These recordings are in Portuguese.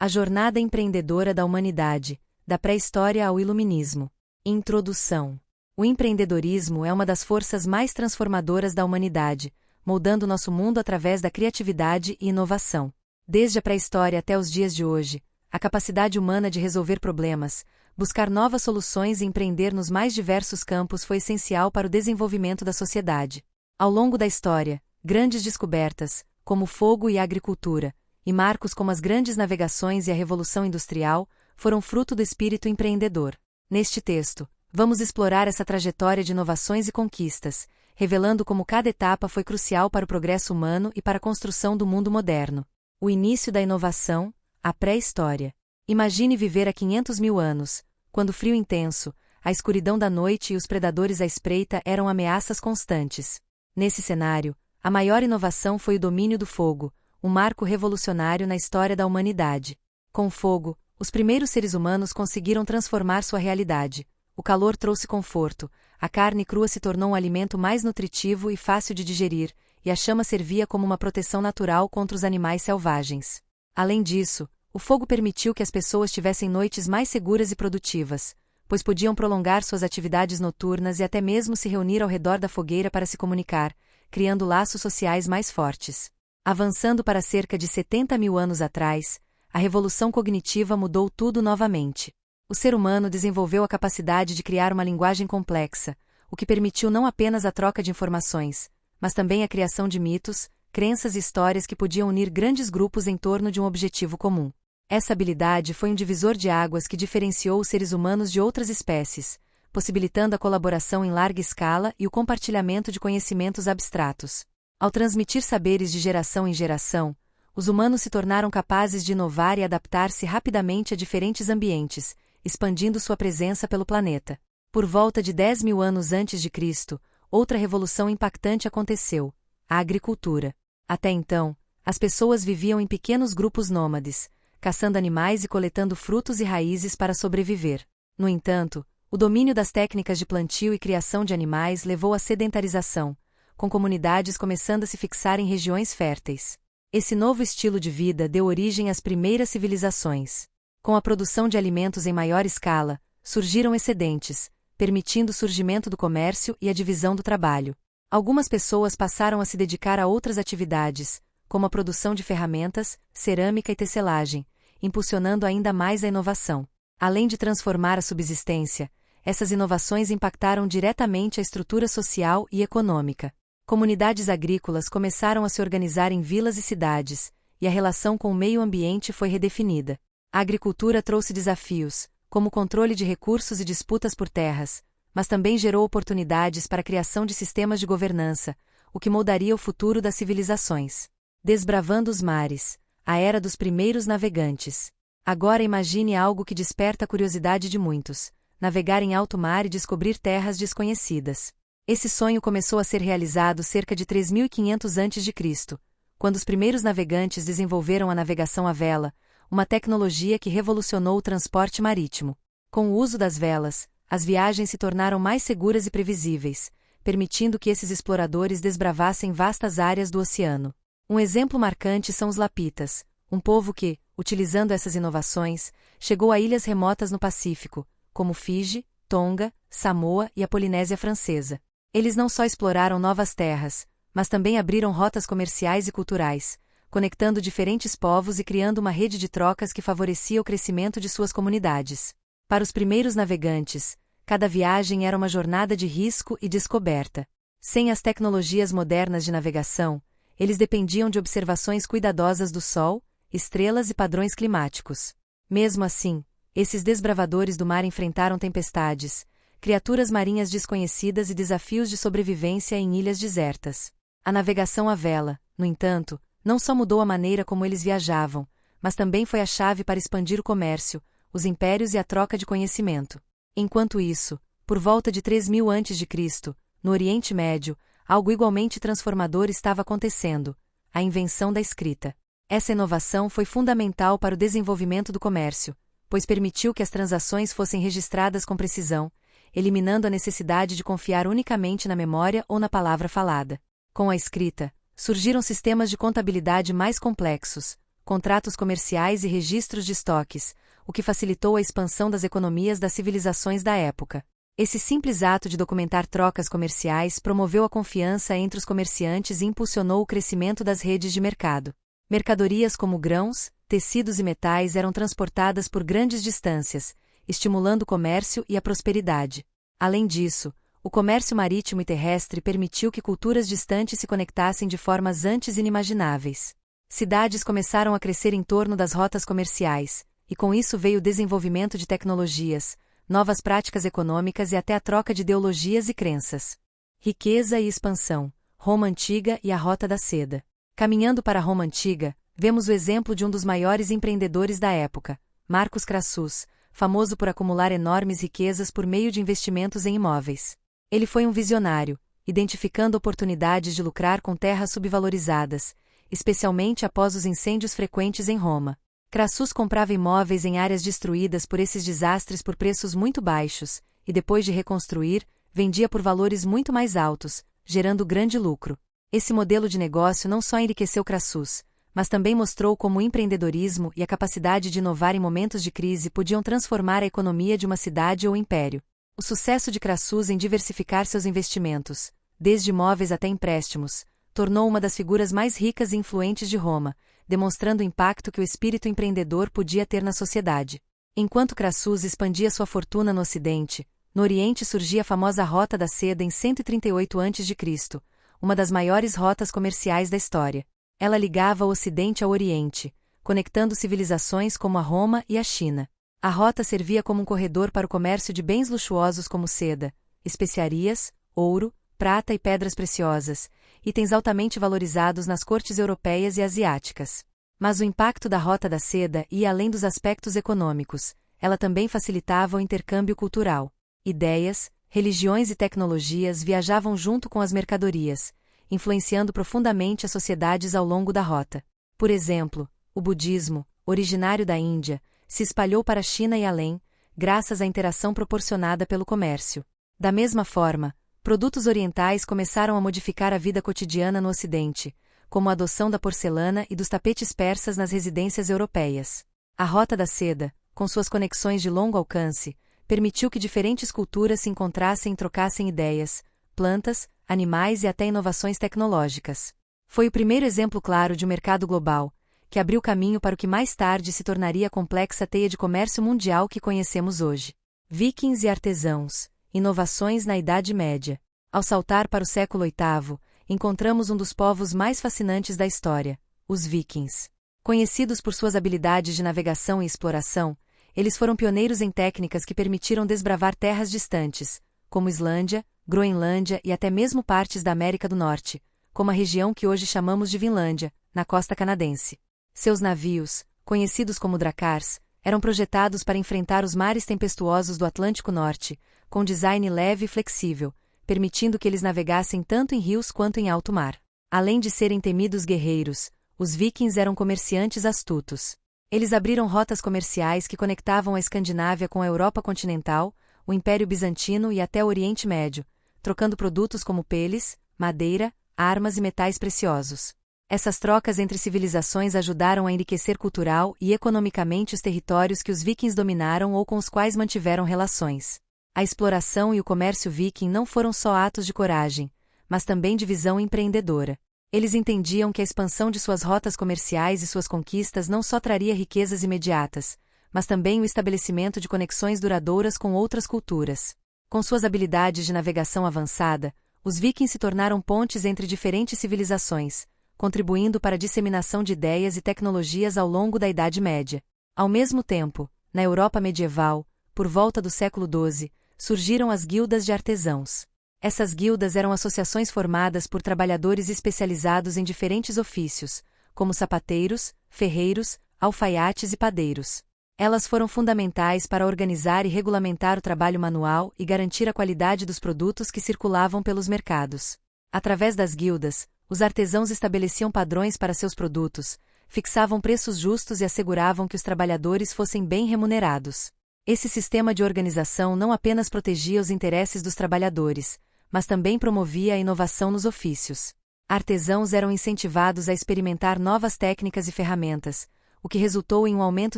A jornada empreendedora da humanidade, da pré-história ao iluminismo. Introdução. O empreendedorismo é uma das forças mais transformadoras da humanidade, moldando nosso mundo através da criatividade e inovação. Desde a pré-história até os dias de hoje, a capacidade humana de resolver problemas, buscar novas soluções e empreender nos mais diversos campos foi essencial para o desenvolvimento da sociedade. Ao longo da história, grandes descobertas, como o fogo e a agricultura, e marcos como as grandes navegações e a Revolução Industrial, foram fruto do espírito empreendedor. Neste texto, vamos explorar essa trajetória de inovações e conquistas, revelando como cada etapa foi crucial para o progresso humano e para a construção do mundo moderno. O início da inovação, a pré-história. Imagine viver há 500 mil anos, quando o frio intenso, a escuridão da noite e os predadores à espreita eram ameaças constantes. Nesse cenário, a maior inovação foi o domínio do fogo, um marco revolucionário na história da humanidade. Com o fogo, os primeiros seres humanos conseguiram transformar sua realidade. O calor trouxe conforto, a carne crua se tornou um alimento mais nutritivo e fácil de digerir, e a chama servia como uma proteção natural contra os animais selvagens. Além disso, o fogo permitiu que as pessoas tivessem noites mais seguras e produtivas, pois podiam prolongar suas atividades noturnas e até mesmo se reunir ao redor da fogueira para se comunicar, criando laços sociais mais fortes. Avançando para cerca de 70 mil anos atrás, a revolução cognitiva mudou tudo novamente. O ser humano desenvolveu a capacidade de criar uma linguagem complexa, o que permitiu não apenas a troca de informações, mas também a criação de mitos, crenças e histórias que podiam unir grandes grupos em torno de um objetivo comum. Essa habilidade foi um divisor de águas que diferenciou os seres humanos de outras espécies, possibilitando a colaboração em larga escala e o compartilhamento de conhecimentos abstratos. Ao transmitir saberes de geração em geração, os humanos se tornaram capazes de inovar e adaptar-se rapidamente a diferentes ambientes, expandindo sua presença pelo planeta. Por volta de 10 mil anos antes de Cristo, outra revolução impactante aconteceu: a agricultura. Até então, as pessoas viviam em pequenos grupos nômades, caçando animais e coletando frutos e raízes para sobreviver. No entanto, o domínio das técnicas de plantio e criação de animais levou à sedentarização, com comunidades começando a se fixar em regiões férteis. Esse novo estilo de vida deu origem às primeiras civilizações. Com a produção de alimentos em maior escala, surgiram excedentes, permitindo o surgimento do comércio e a divisão do trabalho. Algumas pessoas passaram a se dedicar a outras atividades, como a produção de ferramentas, cerâmica e tecelagem, impulsionando ainda mais a inovação. Além de transformar a subsistência, essas inovações impactaram diretamente a estrutura social e econômica. Comunidades agrícolas começaram a se organizar em vilas e cidades, e a relação com o meio ambiente foi redefinida. A agricultura trouxe desafios, como o controle de recursos e disputas por terras, mas também gerou oportunidades para a criação de sistemas de governança, o que moldaria o futuro das civilizações. Desbravando os mares, a era dos primeiros navegantes. Agora imagine algo que desperta a curiosidade de muitos: navegar em alto mar e descobrir terras desconhecidas. Esse sonho começou a ser realizado cerca de 3.500 a.C., quando os primeiros navegantes desenvolveram a navegação à vela, uma tecnologia que revolucionou o transporte marítimo. Com o uso das velas, as viagens se tornaram mais seguras e previsíveis, permitindo que esses exploradores desbravassem vastas áreas do oceano. Um exemplo marcante são os lapitas, um povo que, utilizando essas inovações, chegou a ilhas remotas no Pacífico, como Fiji, Tonga, Samoa e a Polinésia Francesa. Eles não só exploraram novas terras, mas também abriram rotas comerciais e culturais, conectando diferentes povos e criando uma rede de trocas que favorecia o crescimento de suas comunidades. Para os primeiros navegantes, cada viagem era uma jornada de risco e descoberta. Sem as tecnologias modernas de navegação, eles dependiam de observações cuidadosas do Sol, estrelas e padrões climáticos. Mesmo assim, esses desbravadores do mar enfrentaram tempestades, criaturas marinhas desconhecidas e desafios de sobrevivência em ilhas desertas. A navegação à vela, no entanto, não só mudou a maneira como eles viajavam, mas também foi a chave para expandir o comércio, os impérios e a troca de conhecimento. Enquanto isso, por volta de 3.000 a.C., no Oriente Médio, algo igualmente transformador estava acontecendo: a invenção da escrita. Essa inovação foi fundamental para o desenvolvimento do comércio, pois permitiu que as transações fossem registradas com precisão, eliminando a necessidade de confiar unicamente na memória ou na palavra falada. Com a escrita, surgiram sistemas de contabilidade mais complexos, contratos comerciais e registros de estoques, o que facilitou a expansão das economias das civilizações da época. Esse simples ato de documentar trocas comerciais promoveu a confiança entre os comerciantes e impulsionou o crescimento das redes de mercado. Mercadorias como grãos, tecidos e metais eram transportadas por grandes distâncias, estimulando o comércio e a prosperidade. Além disso, o comércio marítimo e terrestre permitiu que culturas distantes se conectassem de formas antes inimagináveis. Cidades começaram a crescer em torno das rotas comerciais, e com isso veio o desenvolvimento de tecnologias, novas práticas econômicas e até a troca de ideologias e crenças. Riqueza e expansão, Roma Antiga e a Rota da Seda. Caminhando para Roma Antiga, vemos o exemplo de um dos maiores empreendedores da época, Marcus Crassus, famoso por acumular enormes riquezas por meio de investimentos em imóveis. Ele foi um visionário, identificando oportunidades de lucrar com terras subvalorizadas, especialmente após os incêndios frequentes em Roma. Crassus comprava imóveis em áreas destruídas por esses desastres por preços muito baixos, e depois de reconstruir, vendia por valores muito mais altos, gerando grande lucro. Esse modelo de negócio não só enriqueceu Crassus, mas também mostrou como o empreendedorismo e a capacidade de inovar em momentos de crise podiam transformar a economia de uma cidade ou império. O sucesso de Crassus em diversificar seus investimentos, desde imóveis até empréstimos, tornou uma das figuras mais ricas e influentes de Roma, demonstrando o impacto que o espírito empreendedor podia ter na sociedade. Enquanto Crassus expandia sua fortuna no Ocidente, no Oriente surgia a famosa Rota da Seda em 138 a.C., uma das maiores rotas comerciais da história. Ela ligava o Ocidente ao Oriente, conectando civilizações como a Roma e a China. A rota servia como um corredor para o comércio de bens luxuosos como seda, especiarias, ouro, prata e pedras preciosas, itens altamente valorizados nas cortes europeias e asiáticas. Mas o impacto da Rota da Seda ia além dos aspectos econômicos, ela também facilitava o intercâmbio cultural. Ideias, religiões e tecnologias viajavam junto com as mercadorias, influenciando profundamente as sociedades ao longo da rota. Por exemplo, o budismo, originário da Índia, se espalhou para a China e além, graças à interação proporcionada pelo comércio. Da mesma forma, produtos orientais começaram a modificar a vida cotidiana no Ocidente, como a adoção da porcelana e dos tapetes persas nas residências europeias. A Rota da Seda, com suas conexões de longo alcance, permitiu que diferentes culturas se encontrassem e trocassem ideias, plantas, animais e até inovações tecnológicas. Foi o primeiro exemplo claro de um mercado global, que abriu caminho para o que mais tarde se tornaria a complexa teia de comércio mundial que conhecemos hoje. Vikings e artesãos, inovações na Idade Média. Ao saltar para o século VIII, encontramos um dos povos mais fascinantes da história, os vikings. Conhecidos por suas habilidades de navegação e exploração, eles foram pioneiros em técnicas que permitiram desbravar terras distantes, como Islândia, Groenlândia e até mesmo partes da América do Norte, como a região que hoje chamamos de Vinlândia, na costa canadense. Seus navios, conhecidos como dracars, eram projetados para enfrentar os mares tempestuosos do Atlântico Norte, com design leve e flexível, permitindo que eles navegassem tanto em rios quanto em alto mar. Além de serem temidos guerreiros, os vikings eram comerciantes astutos. Eles abriram rotas comerciais que conectavam a Escandinávia com a Europa continental, o Império Bizantino e até o Oriente Médio, trocando produtos como peles, madeira, armas e metais preciosos. Essas trocas entre civilizações ajudaram a enriquecer cultural e economicamente os territórios que os vikings dominaram ou com os quais mantiveram relações. A exploração e o comércio viking não foram só atos de coragem, mas também de visão empreendedora. Eles entendiam que a expansão de suas rotas comerciais e suas conquistas não só traria riquezas imediatas, mas também o estabelecimento de conexões duradouras com outras culturas. Com suas habilidades de navegação avançada, os vikings se tornaram pontes entre diferentes civilizações, contribuindo para a disseminação de ideias e tecnologias ao longo da Idade Média. Ao mesmo tempo, na Europa medieval, por volta do século XII, surgiram as guildas de artesãos. Essas guildas eram associações formadas por trabalhadores especializados em diferentes ofícios, como sapateiros, ferreiros, alfaiates e padeiros. Elas foram fundamentais para organizar e regulamentar o trabalho manual e garantir a qualidade dos produtos que circulavam pelos mercados. Através das guildas, os artesãos estabeleciam padrões para seus produtos, fixavam preços justos e asseguravam que os trabalhadores fossem bem remunerados. Esse sistema de organização não apenas protegia os interesses dos trabalhadores, mas também promovia a inovação nos ofícios. Artesãos eram incentivados a experimentar novas técnicas e ferramentas, o que resultou em um aumento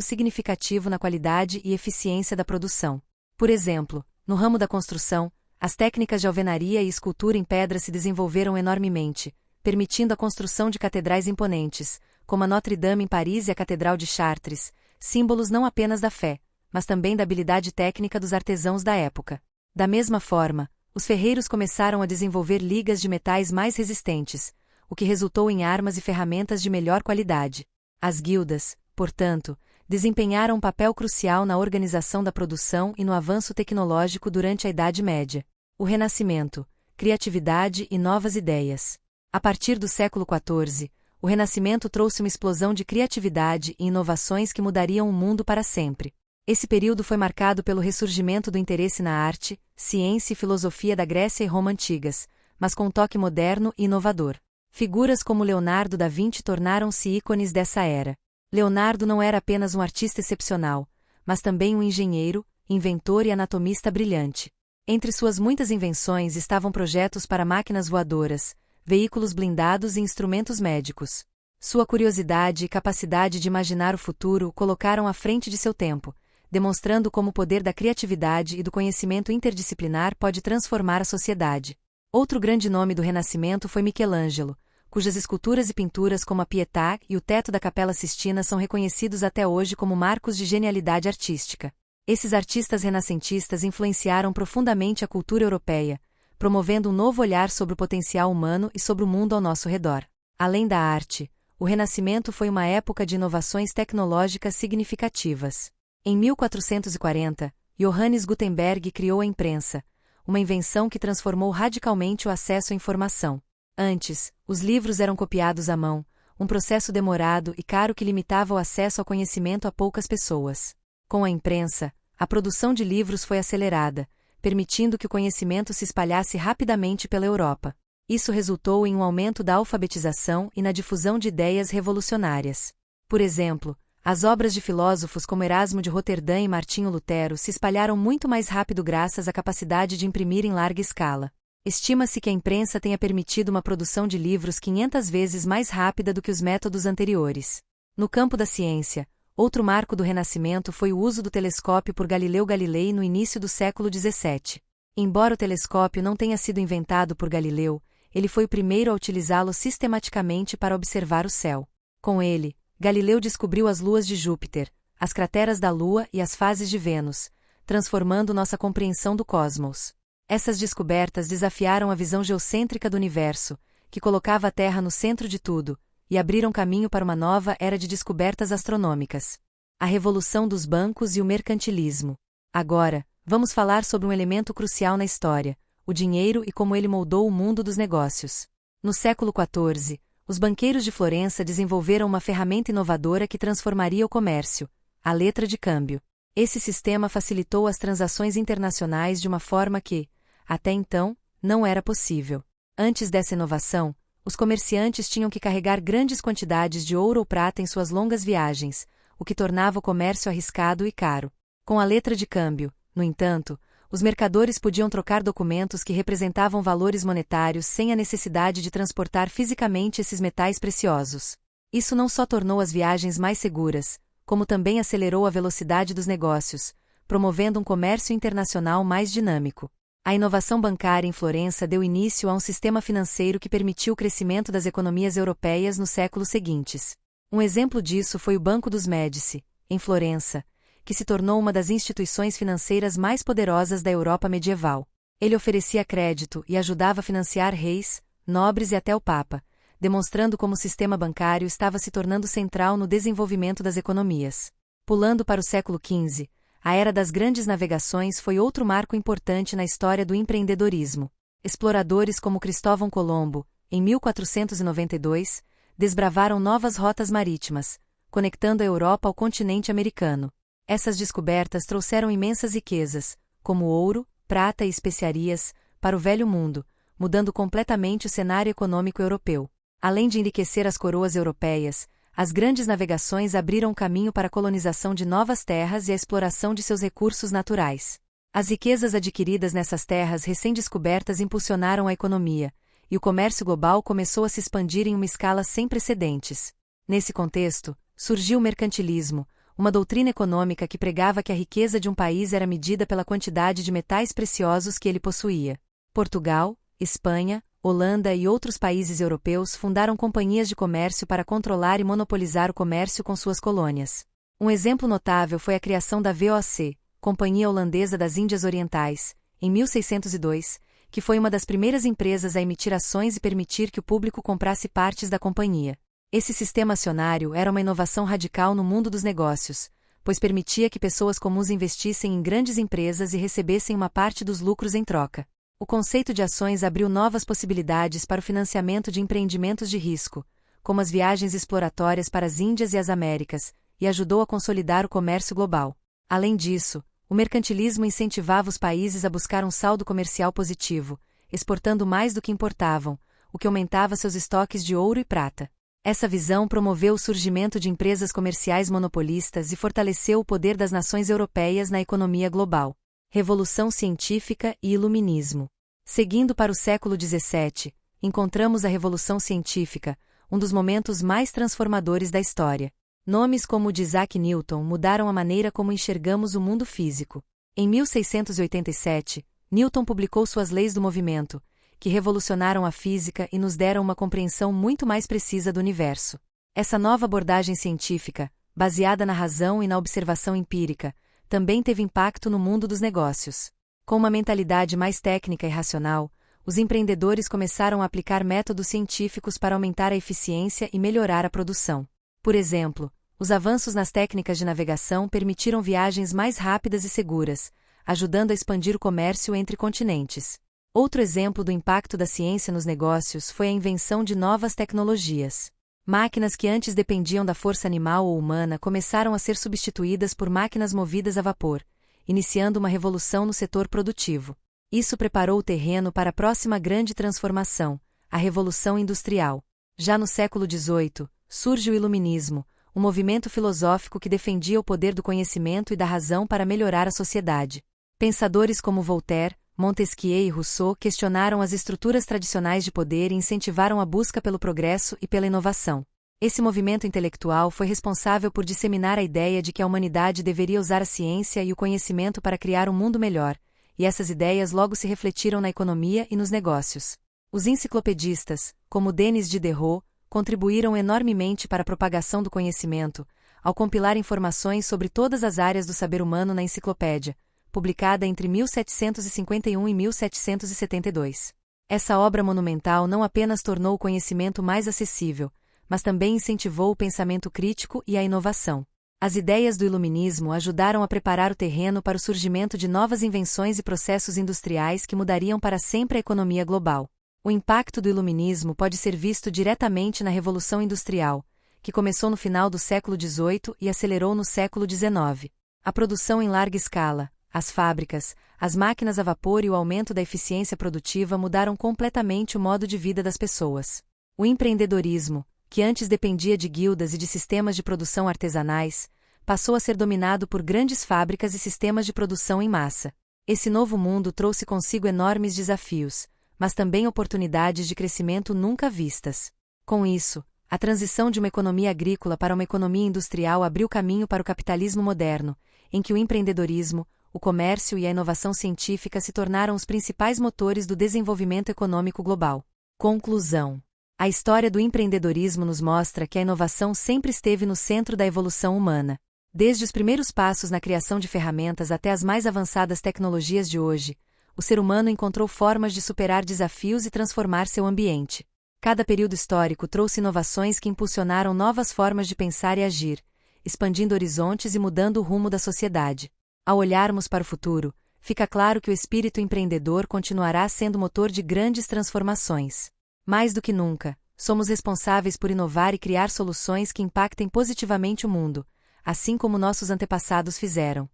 significativo na qualidade e eficiência da produção. Por exemplo, no ramo da construção, as técnicas de alvenaria e escultura em pedra se desenvolveram enormemente, permitindo a construção de catedrais imponentes, como a Notre-Dame em Paris e a Catedral de Chartres, símbolos não apenas da fé, mas também da habilidade técnica dos artesãos da época. Da mesma forma, os ferreiros começaram a desenvolver ligas de metais mais resistentes, o que resultou em armas e ferramentas de melhor qualidade. As guildas, portanto, desempenharam um papel crucial na organização da produção e no avanço tecnológico durante a Idade Média. O Renascimento, criatividade e novas ideias. A partir do século XIV, o Renascimento trouxe uma explosão de criatividade e inovações que mudariam o mundo para sempre. Esse período foi marcado pelo ressurgimento do interesse na arte, ciência e filosofia da Grécia e Roma antigas, mas com um toque moderno e inovador. Figuras como Leonardo da Vinci tornaram-se ícones dessa era. Leonardo não era apenas um artista excepcional, mas também um engenheiro, inventor e anatomista brilhante. Entre suas muitas invenções estavam projetos para máquinas voadoras, veículos blindados e instrumentos médicos. Sua curiosidade e capacidade de imaginar o futuro o colocaram à frente de seu tempo, demonstrando como o poder da criatividade e do conhecimento interdisciplinar pode transformar a sociedade. Outro grande nome do Renascimento foi Michelangelo, cujas esculturas e pinturas como a Pietà e o teto da Capela Sistina são reconhecidos até hoje como marcos de genialidade artística. Esses artistas renascentistas influenciaram profundamente a cultura europeia, promovendo um novo olhar sobre o potencial humano e sobre o mundo ao nosso redor. Além da arte, o Renascimento foi uma época de inovações tecnológicas significativas. Em 1440, Johannes Gutenberg criou a imprensa, uma invenção que transformou radicalmente o acesso à informação. Antes, os livros eram copiados à mão, um processo demorado e caro que limitava o acesso ao conhecimento a poucas pessoas. Com a imprensa, a produção de livros foi acelerada, permitindo que o conhecimento se espalhasse rapidamente pela Europa. Isso resultou em um aumento da alfabetização e na difusão de ideias revolucionárias. Por exemplo, as obras de filósofos como Erasmo de Roterdã e Martinho Lutero se espalharam muito mais rápido graças à capacidade de imprimir em larga escala. Estima-se que a imprensa tenha permitido uma produção de livros 500 vezes mais rápida do que os métodos anteriores. No campo da ciência, outro marco do Renascimento foi o uso do telescópio por Galileu Galilei no início do século XVII. Embora o telescópio não tenha sido inventado por Galileu, ele foi o primeiro a utilizá-lo sistematicamente para observar o céu. Com ele, Galileu descobriu as luas de Júpiter, as crateras da Lua e as fases de Vênus, transformando nossa compreensão do cosmos. Essas descobertas desafiaram a visão geocêntrica do universo, que colocava a Terra no centro de tudo, e abriram caminho para uma nova era de descobertas astronômicas. A revolução dos bancos e o mercantilismo. Agora, vamos falar sobre um elemento crucial na história, o dinheiro e como ele moldou o mundo dos negócios. No século XIV, os banqueiros de Florença desenvolveram uma ferramenta inovadora que transformaria o comércio, a letra de câmbio. Esse sistema facilitou as transações internacionais de uma forma que, até então, não era possível. Antes dessa inovação, os comerciantes tinham que carregar grandes quantidades de ouro ou prata em suas longas viagens, o que tornava o comércio arriscado e caro. Com a letra de câmbio, no entanto, os mercadores podiam trocar documentos que representavam valores monetários sem a necessidade de transportar fisicamente esses metais preciosos. Isso não só tornou as viagens mais seguras, como também acelerou a velocidade dos negócios, promovendo um comércio internacional mais dinâmico. A inovação bancária em Florença deu início a um sistema financeiro que permitiu o crescimento das economias europeias nos séculos seguintes. Um exemplo disso foi o Banco dos Médici, em Florença, que se tornou uma das instituições financeiras mais poderosas da Europa medieval. Ele oferecia crédito e ajudava a financiar reis, nobres e até o Papa, demonstrando como o sistema bancário estava se tornando central no desenvolvimento das economias. Pulando para o século XV, a era das grandes navegações foi outro marco importante na história do empreendedorismo. Exploradores como Cristóvão Colombo, em 1492, desbravaram novas rotas marítimas, conectando a Europa ao continente americano. Essas descobertas trouxeram imensas riquezas, como ouro, prata e especiarias, para o Velho Mundo, mudando completamente o cenário econômico europeu. Além de enriquecer as coroas europeias, as grandes navegações abriram caminho para a colonização de novas terras e a exploração de seus recursos naturais. As riquezas adquiridas nessas terras recém-descobertas impulsionaram a economia, e o comércio global começou a se expandir em uma escala sem precedentes. Nesse contexto, surgiu o mercantilismo, uma doutrina econômica que pregava que a riqueza de um país era medida pela quantidade de metais preciosos que ele possuía. Portugal, Espanha, Holanda e outros países europeus fundaram companhias de comércio para controlar e monopolizar o comércio com suas colônias. Um exemplo notável foi a criação da VOC, Companhia Holandesa das Índias Orientais, em 1602, que foi uma das primeiras empresas a emitir ações e permitir que o público comprasse partes da companhia. Esse sistema acionário era uma inovação radical no mundo dos negócios, pois permitia que pessoas comuns investissem em grandes empresas e recebessem uma parte dos lucros em troca. O conceito de ações abriu novas possibilidades para o financiamento de empreendimentos de risco, como as viagens exploratórias para as Índias e as Américas, e ajudou a consolidar o comércio global. Além disso, o mercantilismo incentivava os países a buscar um saldo comercial positivo, exportando mais do que importavam, o que aumentava seus estoques de ouro e prata. Essa visão promoveu o surgimento de empresas comerciais monopolistas e fortaleceu o poder das nações europeias na economia global. Revolução Científica e Iluminismo. Seguindo para o século XVII, encontramos a Revolução Científica, um dos momentos mais transformadores da história. Nomes como o de Isaac Newton mudaram a maneira como enxergamos o mundo físico. Em 1687, Newton publicou suas leis do movimento, que revolucionaram a física e nos deram uma compreensão muito mais precisa do universo. Essa nova abordagem científica, baseada na razão e na observação empírica, também teve impacto no mundo dos negócios. Com uma mentalidade mais técnica e racional, os empreendedores começaram a aplicar métodos científicos para aumentar a eficiência e melhorar a produção. Por exemplo, os avanços nas técnicas de navegação permitiram viagens mais rápidas e seguras, ajudando a expandir o comércio entre continentes. Outro exemplo do impacto da ciência nos negócios foi a invenção de novas tecnologias. Máquinas que antes dependiam da força animal ou humana começaram a ser substituídas por máquinas movidas a vapor, iniciando uma revolução no setor produtivo. Isso preparou o terreno para a próxima grande transformação, a Revolução Industrial. Já no século XVIII, surge o Iluminismo, um movimento filosófico que defendia o poder do conhecimento e da razão para melhorar a sociedade. Pensadores como Voltaire, Montesquieu e Rousseau questionaram as estruturas tradicionais de poder e incentivaram a busca pelo progresso e pela inovação. Esse movimento intelectual foi responsável por disseminar a ideia de que a humanidade deveria usar a ciência e o conhecimento para criar um mundo melhor, e essas ideias logo se refletiram na economia e nos negócios. Os enciclopedistas, como Denis Diderot, contribuíram enormemente para a propagação do conhecimento, ao compilar informações sobre todas as áreas do saber humano na enciclopédia, publicada entre 1751 e 1772. Essa obra monumental não apenas tornou o conhecimento mais acessível, mas também incentivou o pensamento crítico e a inovação. As ideias do Iluminismo ajudaram a preparar o terreno para o surgimento de novas invenções e processos industriais que mudariam para sempre a economia global. O impacto do Iluminismo pode ser visto diretamente na Revolução Industrial, que começou no final do século XVIII e acelerou no século XIX. A produção em larga escala, as fábricas, as máquinas a vapor e o aumento da eficiência produtiva mudaram completamente o modo de vida das pessoas. O empreendedorismo, que antes dependia de guildas e de sistemas de produção artesanais, passou a ser dominado por grandes fábricas e sistemas de produção em massa. Esse novo mundo trouxe consigo enormes desafios, mas também oportunidades de crescimento nunca vistas. Com isso, a transição de uma economia agrícola para uma economia industrial abriu caminho para o capitalismo moderno, em que o empreendedorismo, o comércio e a inovação científica se tornaram os principais motores do desenvolvimento econômico global. Conclusão. A história do empreendedorismo nos mostra que a inovação sempre esteve no centro da evolução humana. Desde os primeiros passos na criação de ferramentas até as mais avançadas tecnologias de hoje, o ser humano encontrou formas de superar desafios e transformar seu ambiente. Cada período histórico trouxe inovações que impulsionaram novas formas de pensar e agir, expandindo horizontes e mudando o rumo da sociedade. Ao olharmos para o futuro, fica claro que o espírito empreendedor continuará sendo motor de grandes transformações. Mais do que nunca, somos responsáveis por inovar e criar soluções que impactem positivamente o mundo, assim como nossos antepassados fizeram.